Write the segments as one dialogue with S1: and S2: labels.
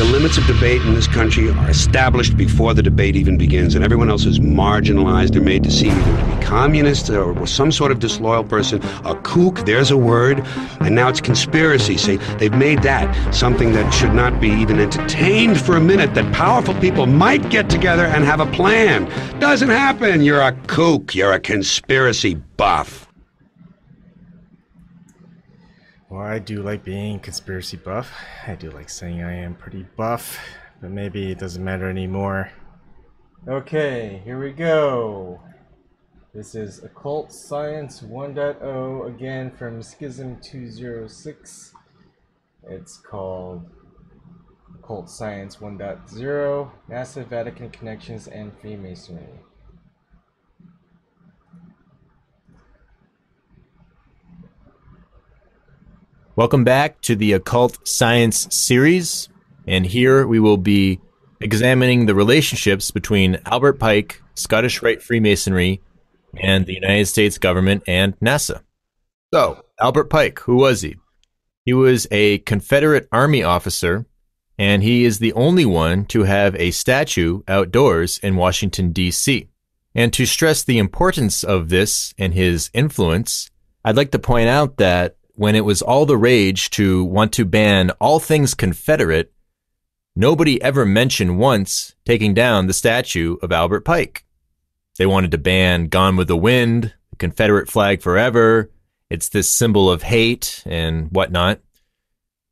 S1: The limits of debate in this country are established before the debate even begins, and everyone else is marginalized. They're made to seem either to be communist or some sort of disloyal person, a kook, there's a word, and now it's conspiracy. See, they've made that something that should not be even entertained for a minute, that powerful people might get together and have a plan. Doesn't happen. You're a kook. You're a conspiracy buff.
S2: Well, I do like being conspiracy buff. I do like saying I am pretty buff, but maybe it doesn't matter anymore. Okay, here we go. This is Occult Science 1.0, again from Schism 206. It's called Occult Science 1.0, NASA, Vatican Connections, and Freemasonry.
S3: Welcome back to the Occult Science series, and here we will be examining the relationships between Albert Pike, Scottish Rite Freemasonry, and the United States government and NASA. So, Albert Pike, who was he? He was a Confederate Army officer, and he is the only one to have a statue outdoors in Washington, D.C. And to stress the importance of this and his influence, I'd like to point out that when it was all the rage to want to ban all things Confederate, nobody ever mentioned once taking down the statue of Albert Pike. They wanted to ban Gone with the Wind, the Confederate flag forever. It's this symbol of hate and whatnot.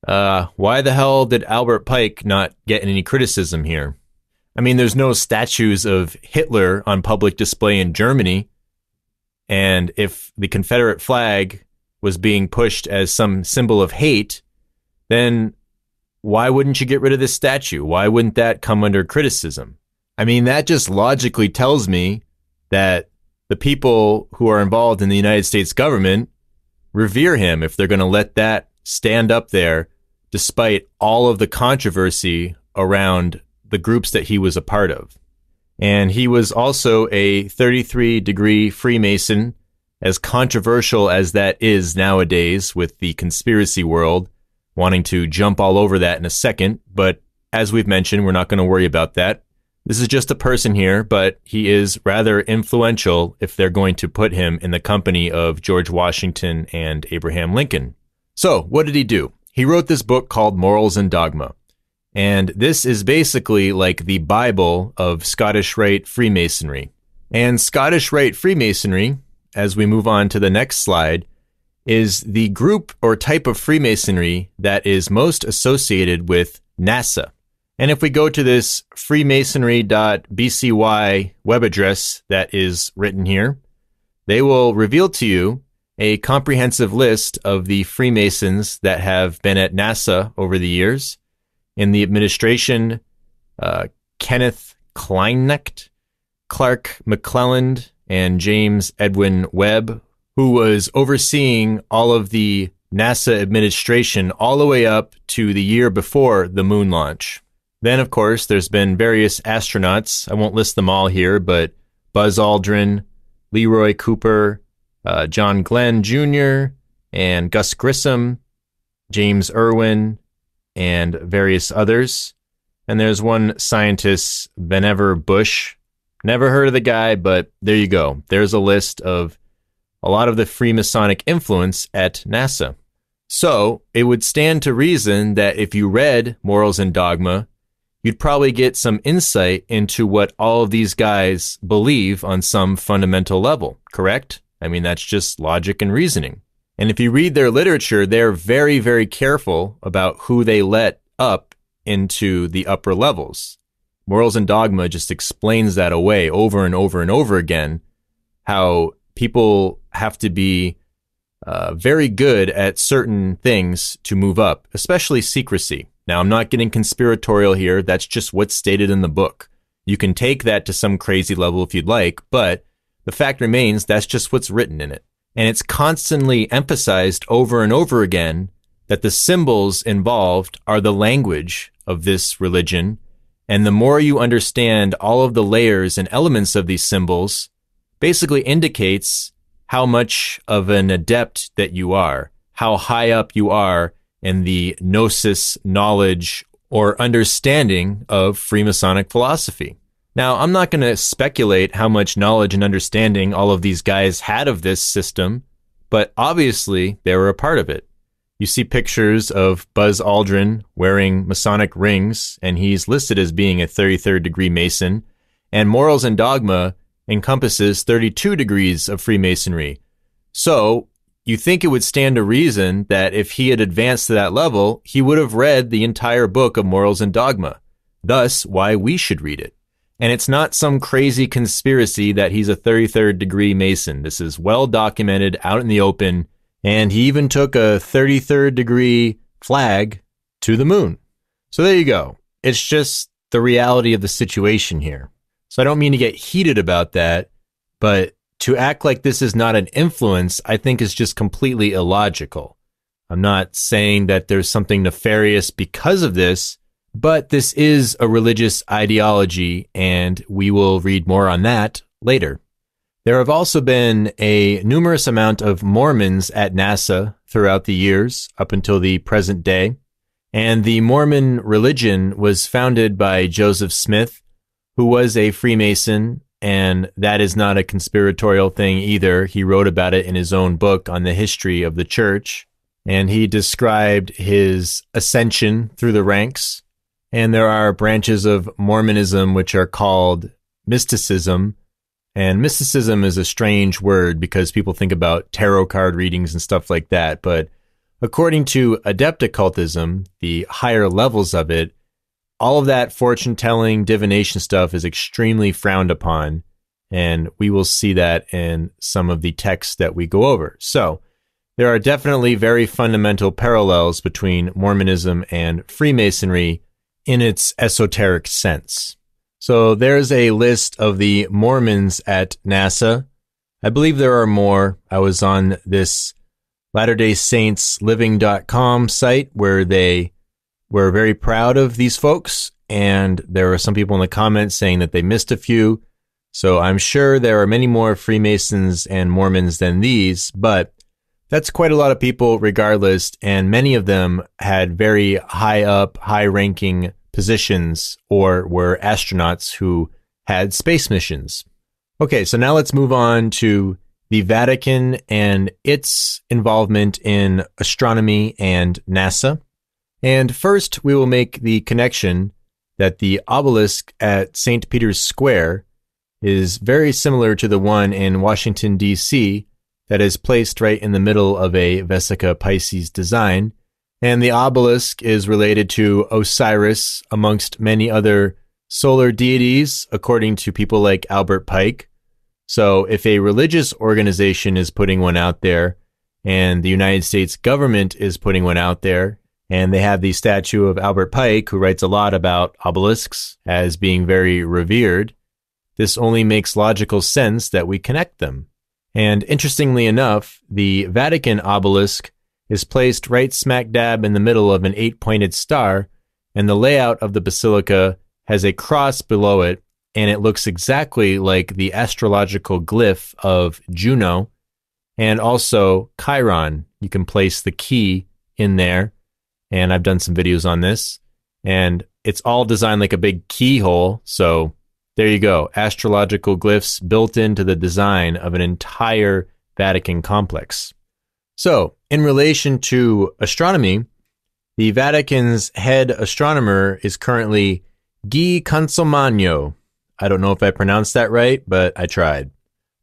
S3: Why the hell did Albert Pike not get any criticism here? I mean, there's no statues of Hitler on public display in Germany. And if the Confederate flag was being pushed as some symbol of hate, then why wouldn't you get rid of this statue? Why wouldn't that come under criticism? I mean, that just logically tells me that the people who are involved in the United States government revere him if they're going to let that stand up there despite all of the controversy around the groups that he was a part of. And he was also a 33-degree Freemason, as controversial as that is nowadays with the conspiracy world wanting to jump all over that in a second. But as we've mentioned, we're not going to worry about that. This is just a person here, but he is rather influential if they're going to put him in the company of George Washington and Abraham Lincoln. So what did he do? He wrote this book called Morals and Dogma. And this is basically like the Bible of Scottish Rite Freemasonry. And Scottish Rite Freemasonry, as we move on to the next slide, is the group or type of Freemasonry that is most associated with NASA. And if we go to this freemasonry.bcy web address that is written here, they will reveal to you a comprehensive list of the Freemasons that have been at NASA over the years. In the administration, Kenneth Kleinknecht, Clark McClelland, and James Edwin Webb, who was overseeing all of the NASA administration all the way up to the year before the moon launch. Then, of course, there's been various astronauts. I won't list them all here, but Buzz Aldrin, Leroy Cooper, John Glenn Jr., and Gus Grissom, James Irwin, and various others. And there's one scientist, Vannevar Bush. Never heard of the guy, but there you go. There's a list of a lot of the Freemasonic influence at NASA. So it would stand to reason that if you read Morals and Dogma, you'd probably get some insight into what all of these guys believe on some fundamental level, correct? I mean, that's just logic and reasoning. And if you read their literature, they're very, very careful about who they let up into the upper levels. Morals and Dogma just explains that away over and over and over again, how people have to be very good at certain things to move up, especially secrecy. Now, I'm not getting conspiratorial here. That's just what's stated in the book. You can take that to some crazy level if you'd like, but the fact remains that's just what's written in it. And it's constantly emphasized over and over again that the symbols involved are the language of this religion. And the more you understand all of the layers and elements of these symbols, basically indicates how much of an adept that you are, how high up you are in the gnosis knowledge or understanding of Freemasonic philosophy. Now, I'm not going to speculate how much knowledge and understanding all of these guys had of this system, but obviously they were a part of it. You see pictures of Buzz Aldrin wearing Masonic rings, and he's listed as being a 33rd degree Mason, and Morals and Dogma encompasses 32 degrees of Freemasonry. So, you think it would stand to reason that if he had advanced to that level, he would have read the entire book of Morals and Dogma. Thus, why we should read it. And it's not some crazy conspiracy that he's a 33rd degree Mason. This is well documented, out in the open, and he even took a 33rd degree flag to the moon. So there you go. It's just the reality of the situation here. So I don't mean to get heated about that, but to act like this is not an influence, I think is just completely illogical. I'm not saying that there's something nefarious because of this, but this is a religious ideology, and we will read more on that later. There have also been a numerous amount of Mormons at NASA throughout the years, up until the present day. And the Mormon religion was founded by Joseph Smith, who was a Freemason, and that is not a conspiratorial thing either. He wrote about it in his own book on the history of the church, and he described his ascension through the ranks. And there are branches of Mormonism which are called mysticism. And mysticism is a strange word because people think about tarot card readings and stuff like that. But according to adept occultism, the higher levels of it, all of that fortune-telling, divination stuff is extremely frowned upon. And we will see that in some of the texts that we go over. So there are definitely very fundamental parallels between Mormonism and Freemasonry in its esoteric sense. So there's a list of the Mormons at NASA. I believe there are more. I was on this Latter-day Saints Living.com site where they were very proud of these folks, and there were some people in the comments saying that they missed a few. So I'm sure there are many more Freemasons and Mormons than these, but that's quite a lot of people regardless, and many of them had very high up, high-ranking positions or were astronauts who had space missions. Okay, so now let's move on to the Vatican and its involvement in astronomy and NASA. And first, we will make the connection that the obelisk at St. Peter's Square is very similar to the one in Washington, D.C., that is placed right in the middle of a Vesica Pisces design. And the obelisk is related to Osiris, amongst many other solar deities, according to people like Albert Pike. So if a religious organization is putting one out there, and the United States government is putting one out there, and they have the statue of Albert Pike, who writes a lot about obelisks as being very revered, this only makes logical sense that we connect them. And interestingly enough, the Vatican obelisk is placed right smack dab in the middle of an 8-pointed star, and the layout of the basilica has a cross below it, and it looks exactly like the astrological glyph of Juno, and also Chiron. You can place the key in there, and I've done some videos on this, and it's all designed like a big keyhole, so there you go, astrological glyphs built into the design of an entire Vatican complex. So, in relation to astronomy, the Vatican's head astronomer is currently Guy Consolmagno. I don't know if I pronounced that right, but I tried.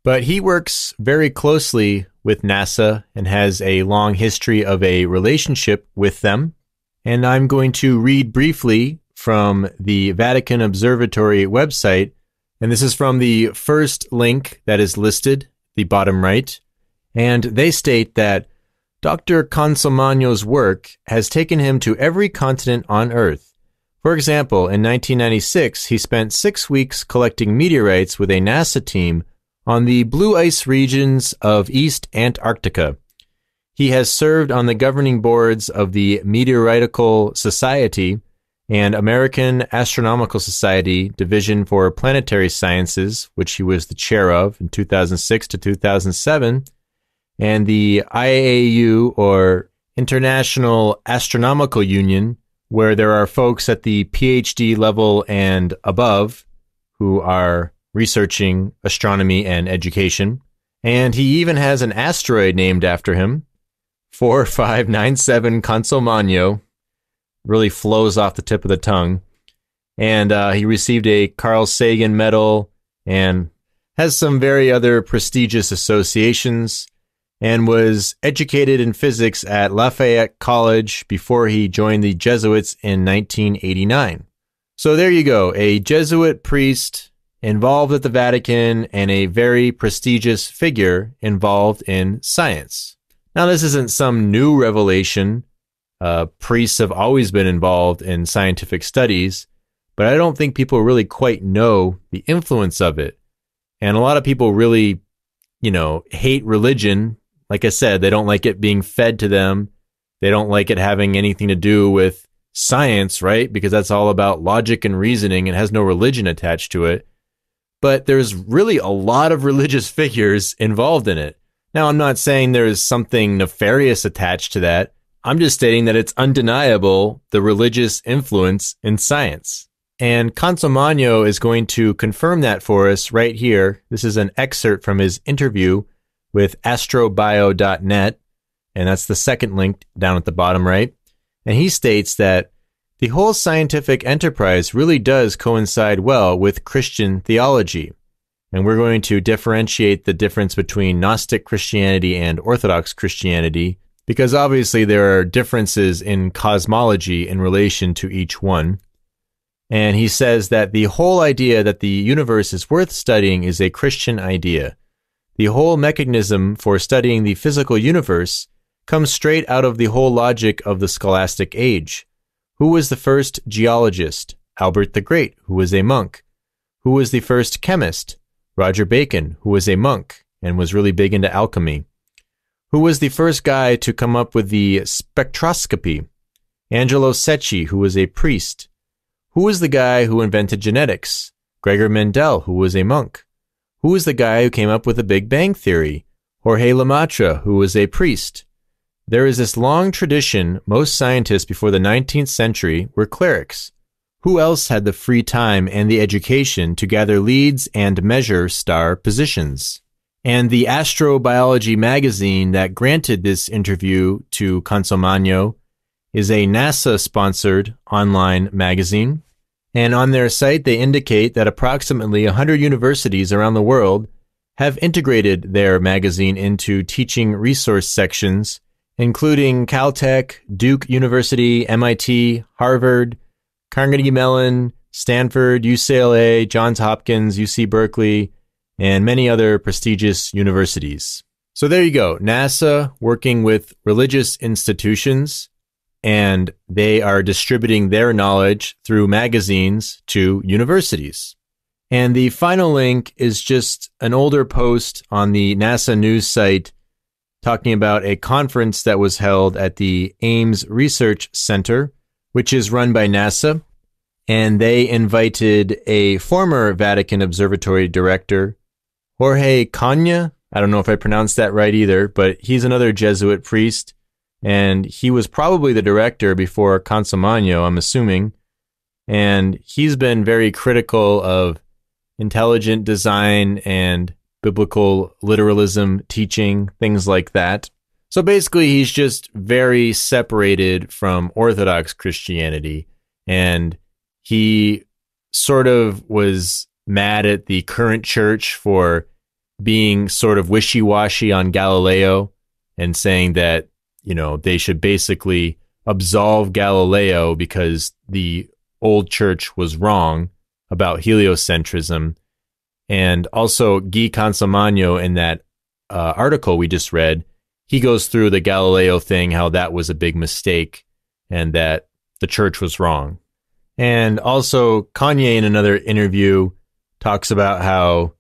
S3: But he works very closely with NASA and has a long history of a relationship with them. And I'm going to read briefly from the Vatican Observatory website, and this is from the first link that is listed, the bottom right, and they state that Dr. Consolmagno's work has taken him to every continent on Earth. For example, in 1996, he spent 6 weeks collecting meteorites with a NASA team on the blue ice regions of East Antarctica. He has served on the governing boards of the Meteoritical Society and American Astronomical Society Division for Planetary Sciences, which he was the chair of in 2006 to 2007, and the IAU, or International Astronomical Union, where there are folks at the PhD level and above who are researching astronomy and education. And he even has an asteroid named after him, 4597 Conso Magno. Really flows off the tip of the tongue. And he received a Carl Sagan Medal and has some very other prestigious associations, and was educated in physics at Lafayette College before he joined the Jesuits in 1989. So there you go, a Jesuit priest involved at the Vatican and a very prestigious figure involved in science. Now, this isn't some new revelation. Priests have always been involved in scientific studies, but I don't think people really quite know the influence of it. And a lot of people really, hate religion. Like I said, they don't like it being fed to them. They don't like it having anything to do with science, right? Because that's all about logic and reasoning and has no religion attached to it. But there's really a lot of religious figures involved in it. Now, I'm not saying there's something nefarious attached to that. I'm just stating that it's undeniable, the religious influence in science. And Conso Magno is going to confirm that for us right here. This is an excerpt from his interview with astrobio.net, and that's the second link down at the bottom right. And he states that the whole scientific enterprise really does coincide well with Christian theology. And we're going to differentiate the difference between Gnostic Christianity and Orthodox Christianity, because obviously there are differences in cosmology in relation to each one. And he says that the whole idea that the universe is worth studying is a Christian idea. The whole mechanism for studying the physical universe comes straight out of the whole logic of the scholastic age. Who was the first geologist? Albert the Great, who was a monk. Who was the first chemist? Roger Bacon, who was a monk and was really big into alchemy. Who was the first guy to come up with the spectroscopy? Angelo Secchi, who was a priest. Who was the guy who invented genetics? Gregor Mendel, who was a monk. Who was the guy who came up with the Big Bang Theory? Jorge Lemaitre, who was a priest. There is this long tradition. Most scientists before the 19th century were clerics. Who else had the free time and the education to gather leads and measure star positions? And the astrobiology magazine that granted this interview to Conso Magno is a NASA-sponsored online magazine. And on their site, they indicate that approximately 100 universities around the world have integrated their magazine into teaching resource sections, including Caltech, Duke University, MIT, Harvard, Carnegie Mellon, Stanford, UCLA, Johns Hopkins, UC Berkeley, and many other prestigious universities. So there you go, NASA working with religious institutions, and they are distributing their knowledge through magazines to universities. And the final link is just an older post on the NASA news site talking about a conference that was held at the Ames Research Center, which is run by NASA. And they invited a former Vatican Observatory director, Jorge Cagna. I don't know if I pronounced that right either, but he's another Jesuit priest. And he was probably the director before Conso Magno, I'm assuming. And he's been very critical of intelligent design and biblical literalism teaching, things like that. So basically, he's just very separated from Orthodox Christianity. And he sort of was mad at the current church for being sort of wishy-washy on Galileo and saying that, they should basically absolve Galileo because the old church was wrong about heliocentrism. And also Guy Conso Magno, in that article we just read, he goes through the Galileo thing, how that was a big mistake and that the church was wrong. And also Kanye, in another interview, talks about how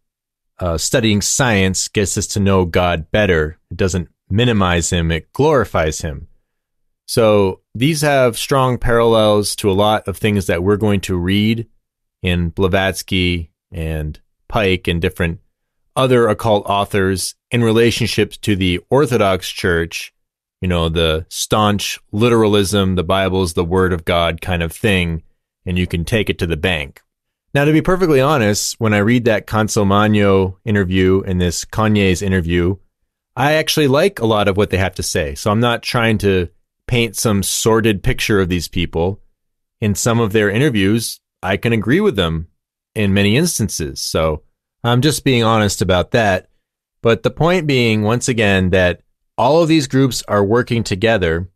S3: studying science gets us to know God better. It doesn't minimize him, it glorifies him. So these have strong parallels to a lot of things that we're going to read in Blavatsky and Pike and different other occult authors in relationships to the Orthodox Church the staunch literalism, the Bible is the word of God kind of thing, and you can take it to the bank. Now, to be perfectly honest, when I read that Consolmagno interview and this Kanye's interview, I actually like a lot of what they have to say. So I'm not trying to paint some sordid picture of these people. In some of their interviews, I can agree with them in many instances. So I'm just being honest about that. But the point being, once again, that all of these groups are working together,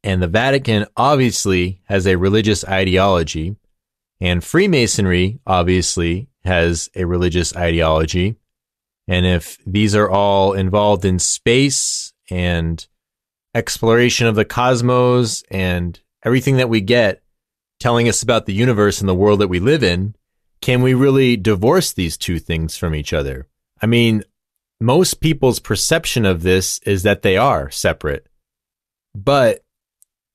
S3: and the Vatican obviously has a religious ideology, and Freemasonry obviously has a religious ideology. And if these are all involved in space and exploration of the cosmos and everything that we get telling us about the universe and the world that we live in, can we really divorce these two things from each other? I mean, most people's perception of this is that they are separate. But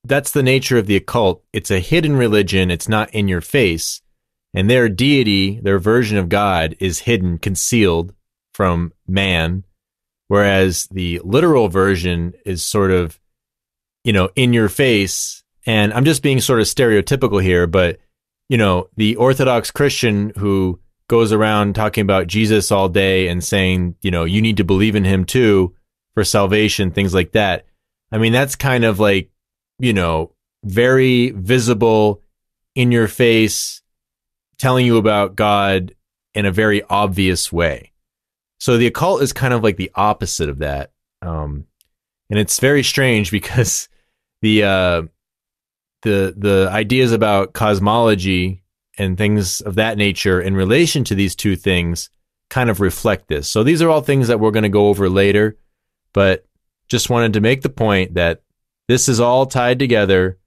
S3: that's the nature of the occult. It's a hidden religion. It's not in your face. And their deity, their version of God, is hidden, concealed from man. Whereas the literal version is sort of, in your face. And I'm just being sort of stereotypical here, but, the Orthodox Christian who goes around talking about Jesus all day and saying, you need to believe in him too for salvation, things like that. I mean, that's kind of like, very visible, in your face, telling you about God in a very obvious way. So the occult is kind of like the opposite of that. And it's very strange because the ideas about cosmology and things of that nature in relation to these two things kind of reflect this. So these are all things that we're going to go over later, but just wanted to make the point that this is all tied together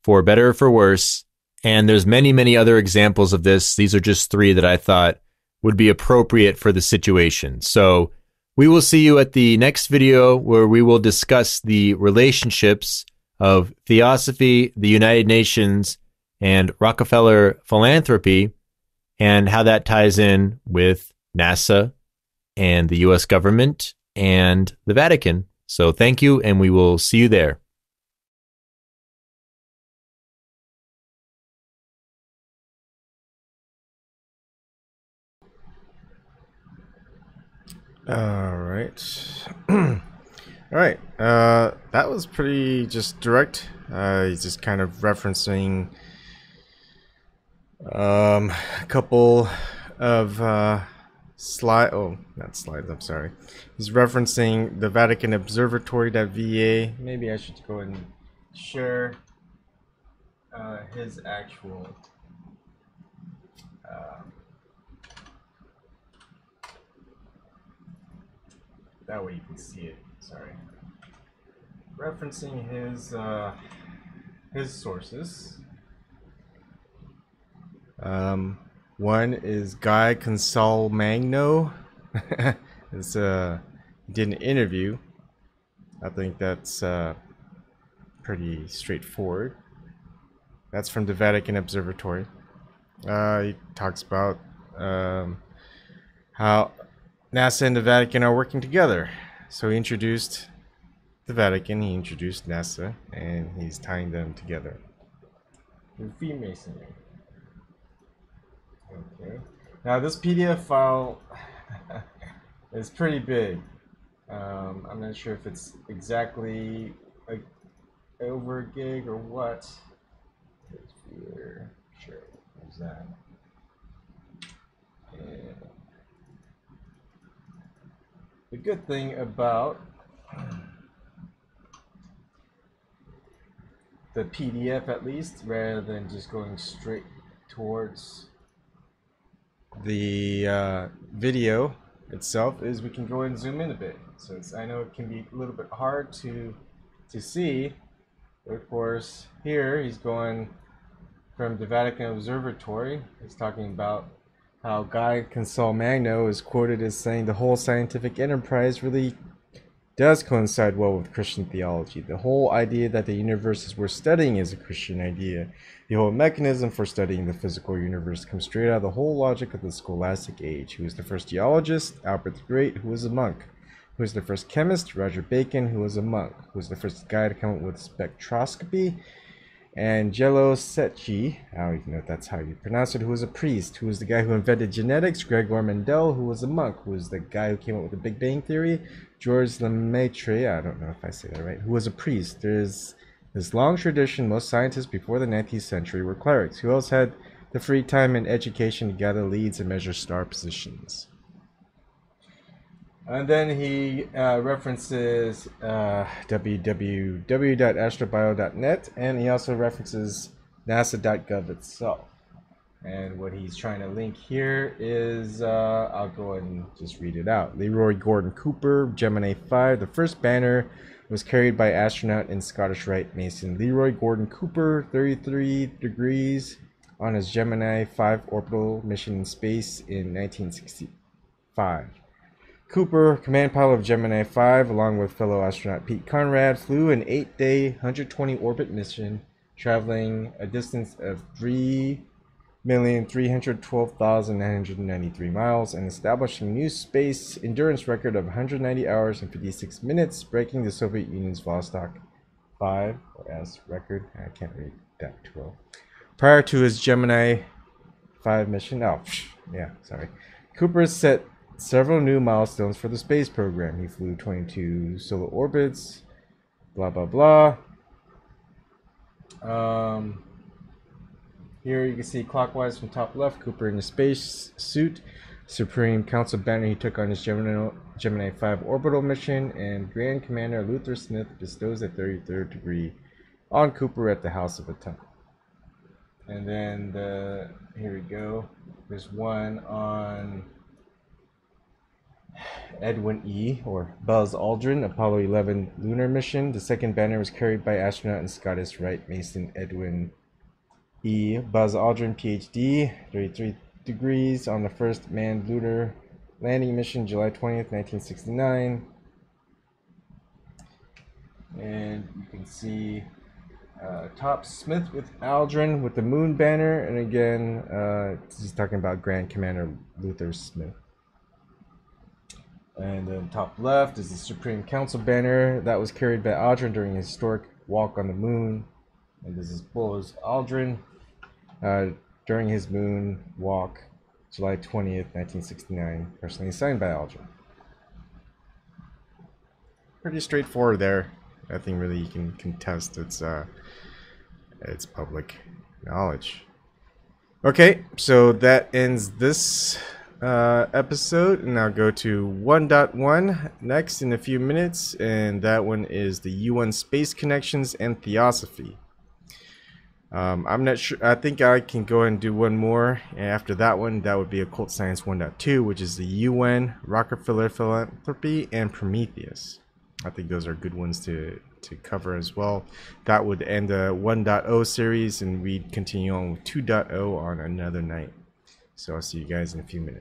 S3: for better or for worse. And there's many, many other examples of this. These are just three that I thought would be appropriate for the situation. So we will see you at the next video where we will discuss the relationships of Theosophy, the United Nations, and Rockefeller Philanthropy, and how that ties in with NASA and the US government and the Vatican. So thank you, and we will see you there.
S2: All right. All right. That was pretty just direct. He's just kind of referencing a couple of not slides, I'm sorry. He's referencing the Vatican Observatory.va. Maybe I should go and share his actual that way you can see it. Sorry. Referencing his sources. One is Guy Consolmagno. Did an interview. I think that's pretty straightforward. That's from the Vatican Observatory. He talks about how NASA and the Vatican are working together. So he introduced the Vatican, he introduced NASA, and he's tying them together. The Freemasonry. Okay. Now this PDF file is pretty big. I'm not sure if it's exactly like over a gig or what. Sure, what's that? And the good thing about the PDF, at least, rather than just going straight towards the video itself, is we can go and zoom in a bit. So I know it can be a little bit hard to see, but of course here he's going from the Vatican Observatory. He's talking about how Guy Consolmagno is quoted as saying the whole scientific enterprise really does coincide well with Christian theology. The whole idea that the universe we're studying is a Christian idea. The whole mechanism for studying the physical universe comes straight out of the whole logic of the scholastic age. Who was the first geologist? Albert the Great, who was a monk. Who was the first chemist? Roger Bacon. Who was a monk? Who was the first guy to come up with spectroscopy? Angelo Secchi, I don't even know if that's how you pronounce it, who was a priest. Who was the guy who invented genetics? Gregor Mendel, who was a monk. Who was the guy who came up with the Big Bang Theory? Georges Lemaitre, I don't know if I say that right, who was a priest. There's this long tradition. Most scientists before the 19th century were clerics. Who else had the free time and education to gather leads and measure star positions? And then he references www.astrobio.net, and he also references nasa.gov itself. And what he's trying to link here is, I'll go ahead and just read it out. Leroy Gordon Cooper, Gemini 5. The first banner was carried by astronaut and Scottish Rite Mason Leroy Gordon Cooper, 33 degrees, on his Gemini 5 orbital mission in space in 1965. Cooper, command pilot of Gemini 5, along with fellow astronaut Pete Conrad, flew an 8-day, 120-orbit mission, traveling a distance of 3,312,993 miles and establishing a new space endurance record of 190 hours and 56 minutes, breaking the Soviet Union's Vostok 5 or S record. I can't read that too well. Prior to his Gemini 5 mission, Cooper set several new milestones for the space program. He flew 22 solar orbits, blah, blah, blah. Here you can see clockwise from top left, Cooper in the space suit, Supreme Council banner he took on his Gemini 5 orbital mission, and Grand Commander Luther Smith bestows a 33rd degree on Cooper at the House of Atonement. And then here we go. There's one on Edwin E. or Buzz Aldrin, Apollo 11 lunar mission. The second banner was carried by astronaut and Scottish Rite Mason Edwin E. Buzz Aldrin, PhD, 33 degrees, on the first manned lunar landing mission, July 20th, 1969. And you can see top Smith with Aldrin with the moon banner, and again, he's talking about Grand Commander Luther Smith. And then top left is the Supreme Council banner that was carried by Aldrin during a historic walk on the moon. And this is Buzz Aldrin during his moon walk, July 20th, 1969, personally signed by Aldrin. Pretty straightforward there. Nothing really you can contest. It's public knowledge. Okay, so that ends this episode, and I'll go to 1.1 next in a few minutes, and that one is the UN Space Connections and Theosophy. I'm not sure. I think I can go ahead and do one more, and after that one, that would be Occult Science 1.2, which is the UN, Rockefeller, Philanthropy, and Prometheus. I think those are good ones to cover as well. That would end the 1.0 series, and we'd continue on with 2.0 on another night. So I'll see you guys in a few minutes.